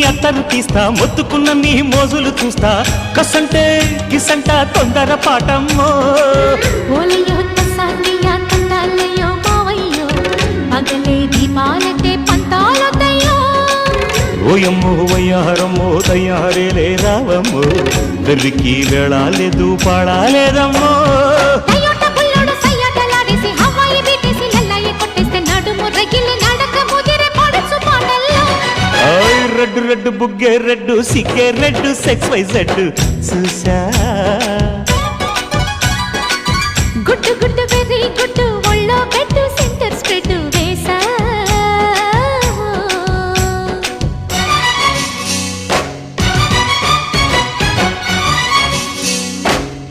అత్తరు తీస్తా మొత్తుకున్న నీ మోజులు చూస్తా కసంటే గిసంట తొందర పాటమ్మో ఓలయ్యో తసానియా తండాలయ్యో మావయ్యో పగలే దీపాలకే పంతాలొద్దయ్యో ఓయమ్మో వయ్యారమ్మో తయారేలే రావమ్మో వెర్రికి వెళ్ళాలేదు పాడాలేదమ్మో టయోటా బుల్లోడు సయ్యాటలాడేసి హవాయి బీటేసి లల్లాయి కొట్టేస్తే నడుము రగిలి నడక ముదిరే పడుచు పాటల్లో రెడ్డు రెడ్డు బుగ్గే రెడ్డు సిగ్గే రెడ్డు సెక్స్ వై జెడ్ చూసా